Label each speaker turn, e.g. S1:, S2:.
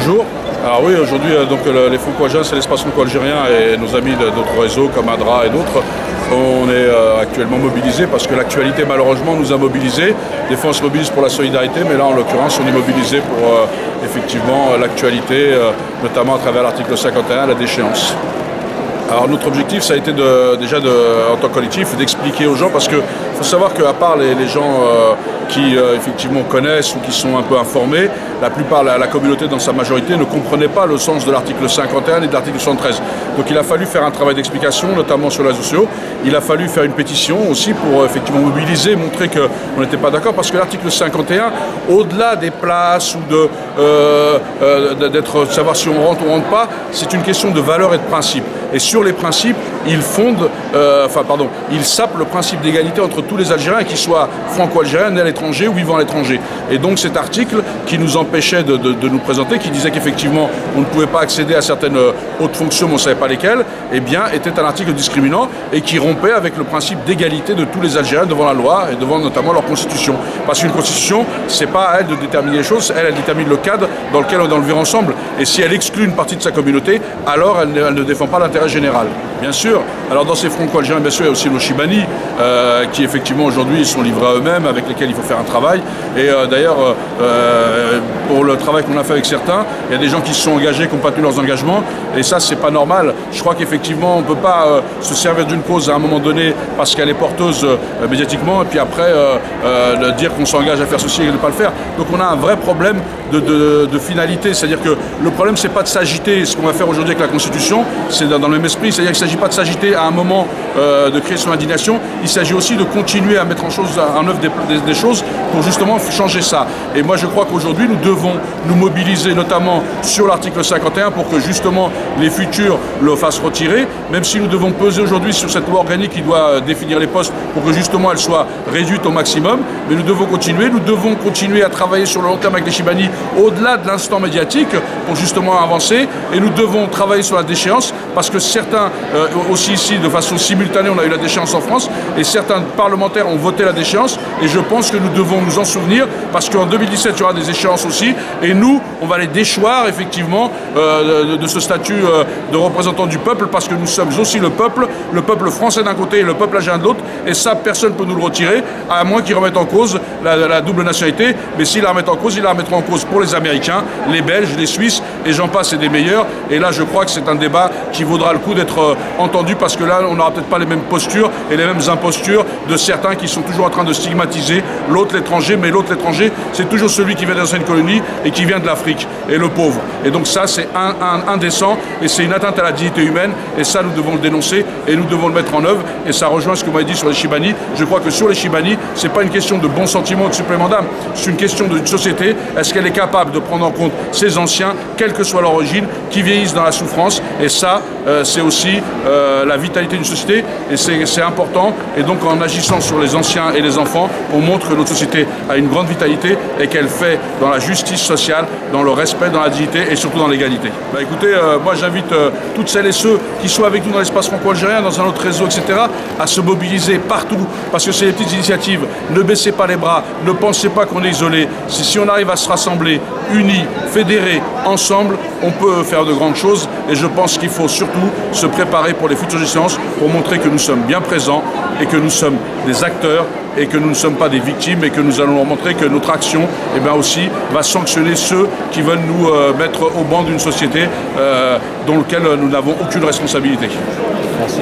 S1: Bonjour. Alors oui, aujourd'hui, les Franco-Algériens, c'est l'espace franco-algérien et nos amis d'autres réseaux comme ADRA et d'autres, on est actuellement mobilisés parce que l'actualité malheureusement nous a mobilisés. Des fois on se mobilise pour la solidarité, mais là en l'occurrence on est mobilisés pour effectivement l'actualité, notamment à travers l'article 51, la déchéance. Alors notre objectif, ça a été en tant que collectif, d'expliquer aux gens, parce qu'il faut savoir qu'à part les gens qui effectivement connaissent ou qui sont un peu informés, la plupart, la communauté dans sa majorité ne comprenait pas le sens de l'article 51 et de l'article 73. Donc il a fallu faire un travail d'explication, notamment sur les réseaux sociaux. Il a fallu faire une pétition aussi pour effectivement mobiliser, montrer qu'on n'était pas d'accord, parce que l'article 51, au-delà des places ou de savoir si on rentre ou on ne rentre pas, c'est une question de valeur et de principe. Et sur les principes, il sape le principe d'égalité entre tous les Algériens, qu'ils soient franco-algériens, nés à l'étranger ou vivant à l'étranger. Et donc cet article qui nous empêchait de nous présenter, qui disait qu'effectivement on ne pouvait pas accéder à certaines hautes fonctions, mais on ne savait pas lesquelles, eh bien était un article discriminant et qui rompait avec le principe d'égalité de tous les Algériens devant la loi et devant notamment leur constitution. Parce qu'une constitution, c'est pas à elle de déterminer les choses, elle détermine le cadre dans lequel on doit le vivre ensemble. Et si elle exclut une partie de sa communauté, alors elle ne défend pas l'intérêt général. Bien sûr. Alors dans ces franco-algériens, bien sûr, il y a aussi nos Chibani, qui effectivement aujourd'hui sont livrés à eux-mêmes, avec lesquels il faut faire un travail. Et d'ailleurs, pour le travail qu'on a fait avec certains, il y a des gens qui se sont engagés, qui n'ont pas tenu leurs engagements. Et ça, c'est pas normal. Je crois qu'effectivement, on ne peut pas se servir d'une cause à un moment donné parce qu'elle est porteuse médiatiquement, et puis après dire qu'on s'engage à faire ceci et ne pas le faire. Donc on a un vrai problème de finalité. C'est-à-dire que le problème, c'est pas de s'agiter. Ce qu'on va faire aujourd'hui avec la Constitution, c'est dans le même esprit. C'est-à-dire qu'il ne s'agit pas de s'agiter à un moment de créer son indignation. Il s'agit aussi de continuer à mettre en œuvre des choses pour justement changer ça. Et moi, je crois qu'aujourd'hui, nous devons nous mobiliser, notamment sur l'article 51, pour que justement les futurs le fassent retirer, même si nous devons peser aujourd'hui sur cette loi organique qui doit définir les postes pour que justement elle soit réduite au maximum. Mais nous devons continuer à travailler sur le long terme avec les Chibani, au-delà de l'instant médiatique, pour justement avancer. Et nous devons travailler sur la déchéance, parce que certains, aussi ici, de façon simultanée, on a eu la déchéance en France, et certains parlementaires ont voté la déchéance, et je pense que nous devons nous en souvenir, parce qu'en 2017, il y aura des échéances aussi, et nous, on va les déchoir, effectivement, de ce statut de représentant du peuple, parce que nous sommes aussi le peuple français d'un côté et le peuple algérien de l'autre, et ça, personne ne peut nous le retirer, à moins qu'ils remettent en cause la double nationalité, mais s'ils la remettent en cause, ils la remettront en cause pour les Américains, les Belges, les Suisses, et j'en passe et des meilleurs, et là, je crois que c'est un débat qui vaudra le coup d'être entendu, parce que là, on n'aura peut-être pas les mêmes postures et les mêmes impostures de certains qui sont toujours en train de stigmatiser l'autre, l'étranger, mais l'autre, l'étranger, c'est toujours celui qui vient d'anciennes colonies et qui vient de l'Afrique, et le pauvre. Et donc ça, c'est indécent, et c'est une atteinte à la dignité humaine, et ça, nous devons le dénoncer, et nous devons le mettre en œuvre, et ça rejoint ce que vous m'avez dit sur les Chibani. Je crois que sur les Chibani, c'est pas une question de bons sentiments ou de supplément d'âme, c'est une question d'une société. Est-ce qu'elle est capable de prendre en compte ces anciens, quelle que soit leur origine, qui vieillissent dans la souffrance, et ça, c'est aussi la vitalité d'une société, et c'est important. Et donc en agissant sur les anciens et les enfants, on montre que notre société a une grande vitalité et qu'elle fait dans la justice sociale, dans le respect, dans la dignité et surtout dans l'égalité. Écoutez, moi j'invite toutes celles et ceux qui sont avec nous dans l'espace franco-algérien, dans un autre réseau, etc., à se mobiliser partout, parce que c'est les petites initiatives. Ne baissez pas les bras, ne pensez pas qu'on est isolé. Si on arrive à se rassembler, unis, fédérés, ensemble, on peut faire de grandes choses, et je pense qu'il faut surtout se préparer pour les futures échéances, pour montrer que nous sommes bien présents et que nous sommes des acteurs et que nous ne sommes pas des victimes, et que nous allons leur montrer que notre action aussi va sanctionner ceux qui veulent nous mettre au banc d'une société dans laquelle nous n'avons aucune responsabilité.
S2: Merci.